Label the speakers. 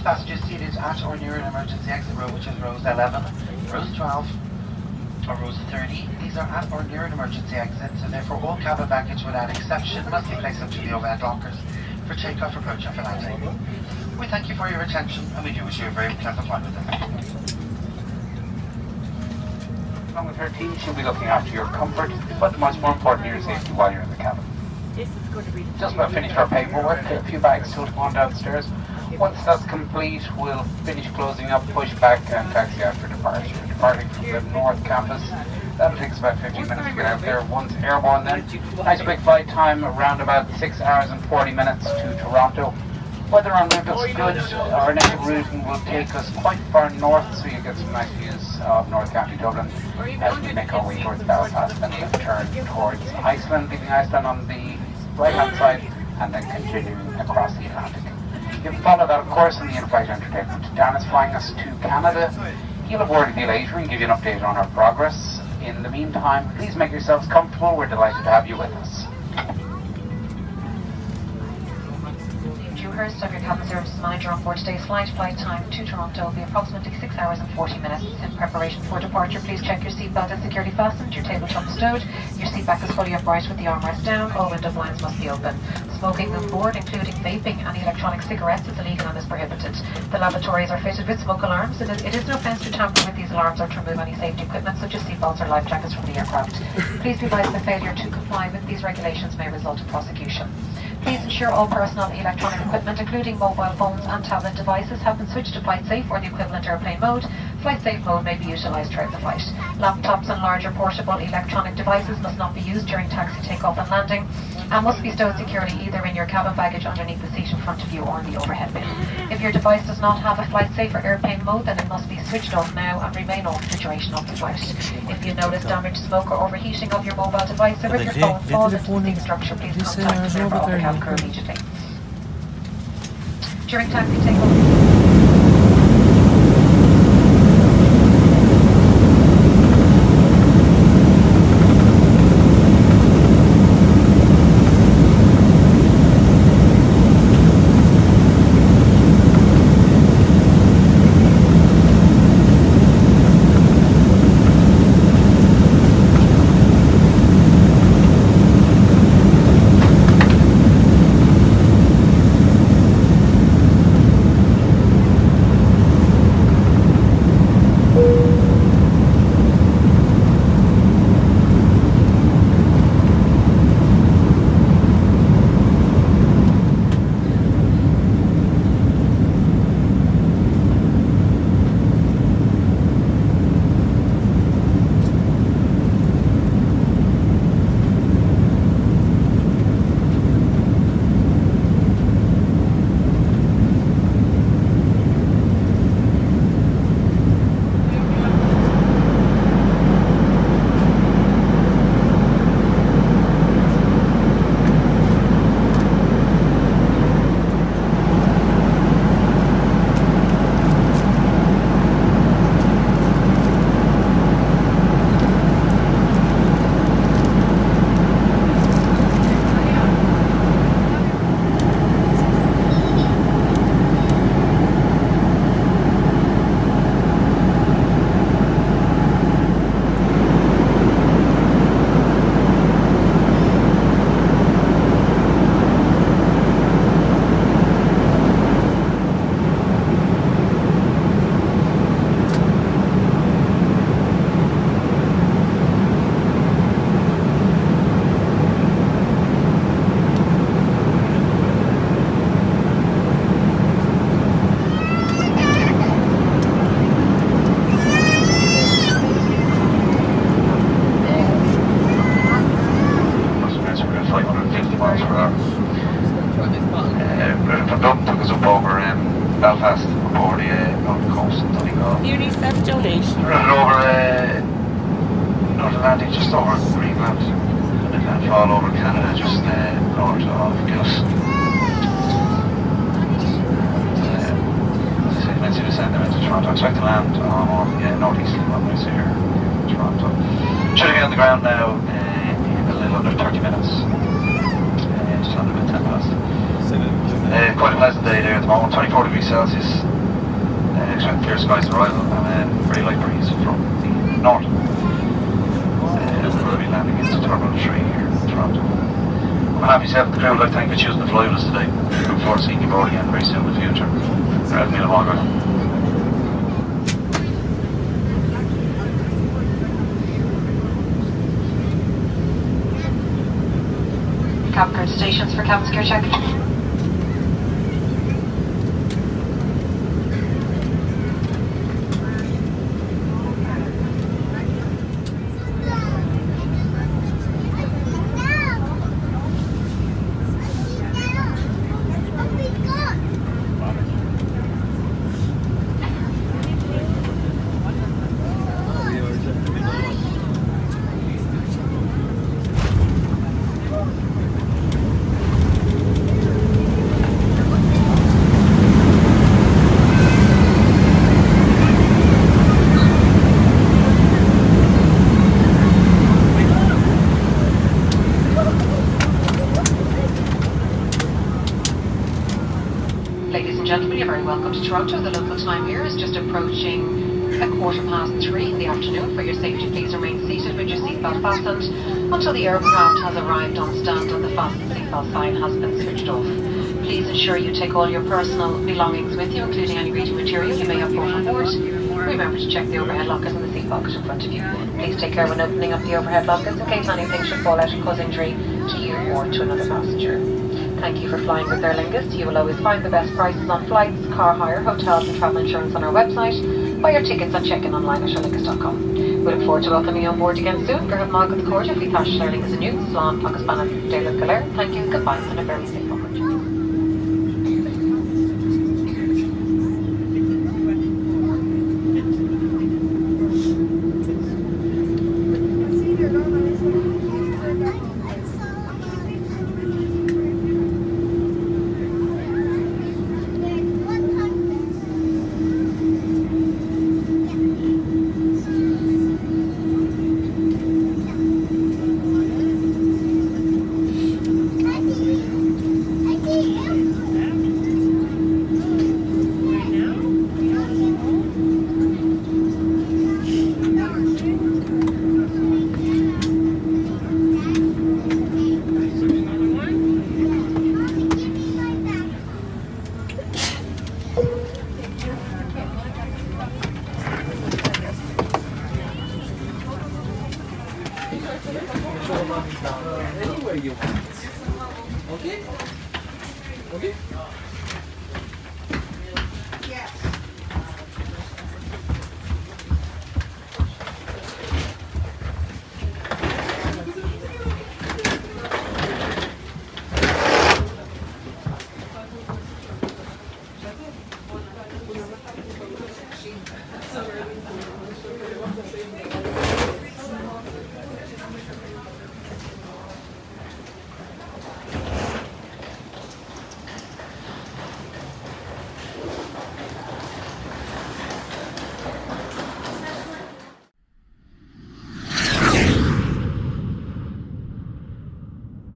Speaker 1: passengers seated at or near an emergency exit row, which is rows 11, rows 12, or rows 30. These are at or near an emergency exit, so therefore all cabin baggage without exception must be placed up to the overhead lockers for takeoff, approach and for landing. We thank you for your attention and we do wish you a very pleasant flight with us. Along with her team, she'll be looking after your comfort, but most more importantly your safety while you're in the cabin.
Speaker 2: This is going to be
Speaker 1: Just about finished our paperwork, a few bags still to go on downstairs. Once that's complete, we'll finish closing up, push back and taxi out for departure. Departing from the North Campus, that'll take us about 15 minutes to get out there. Once airborne then, nice quick flight time, around about 6 hours and 40 minutes to Toronto. Weather en route looks good. Our initial routing will take us quite far north, so you get some nice views of North County Dublin as we make our way towards Belfast, then we'll turn towards Iceland, leaving Iceland on the right-hand side, and then continuing across the Atlantic. You can follow that, of course, in the in-flight entertainment. Dan is flying us to Canada. He'll have word with you later and give you an update on our progress. In the meantime, please make yourselves comfortable. We're delighted to have you with us.
Speaker 3: Hurst, of your cabin services manager on board today's flight. Flight time to Toronto will be approximately 6 hours and 40 minutes. In preparation for departure, please check your seatbelt is securely fastened, your tabletop stowed, your seat back is fully upright with the armrest down, all window blinds must be open. Smoking on board, including vaping and electronic cigarettes, is illegal and is prohibited. The lavatories are fitted with smoke alarms. It is no offence to tamper with these alarms or to remove any safety equipment such as seatbelts or life jackets from the aircraft. Please be advised that failure to comply with these regulations may result in prosecution. Please ensure all personal electronic equipment, including mobile phones and tablet devices, have been switched to flight safe or the equivalent airplane mode. Flight safe mode may be utilised throughout the flight. Laptops and larger portable electronic devices must not be used during taxi takeoff and landing and must be stowed securely either in your cabin baggage underneath the seat in front of you or in the overhead bin. If your device does not have a flight safe or airplane mode, then it must be switched off now and remain off for the duration of the flight. If you notice damage, smoke or overheating of your mobile device, or if your phone falls into the seat structure, please contact the member of the cabin crew immediately. During taxi takeoff,
Speaker 1: Belfast over the coast and Donegal.
Speaker 2: Beauty self-donation.
Speaker 1: Running over North Atlantic, just over Greenland, and then landfall over Canada, just north of Lingus. As I said, Wednesday to send them into Toronto. Expect to land on northeasterly runways here in Toronto. Should be on the ground now in a little under 30 minutes. Just under about 10 past. Quite a pleasant day there at the moment, 24 degrees Celsius.
Speaker 4: expect clear skies arrival and very light breeze from the north. We'll be landing into Terminal 3 here in Toronto. On behalf of yourself and the crew, I'd like to thank you for choosing to fly with us today. Look forward to seeing you aboard again very soon in the future. Míle mágad.
Speaker 3: Cabin crew stations for cabin secure check. Ladies and gentlemen, you're very welcome to Toronto. The local time here is just approaching 3:15 in the afternoon. For your safety, please remain seated with your seatbelt fastened until the aircraft has arrived on stand and the fasten seatbelt sign has been switched off. Please ensure you take all your personal belongings with you, including any reading material you may have brought on board. Remember to check the overhead lockers and the seat pocket in front of you. Please take care when opening up the overhead lockers in case anything should fall out and cause injury to you or to another passenger. Thank you for flying with Aer Lingus. You will always find the best prices on flights, car hire, hotels and travel insurance on our website. Buy your tickets and check in online at aerlingus.com. We look forward to welcoming you on board again soon. Gurhat Malgat Court, if we catch Aer Lingus anew, Slán, Pakistan and David Galer. Thank you, goodbye and a very safe voyage.
Speaker 5: Anywhere you want. Okay? Okay?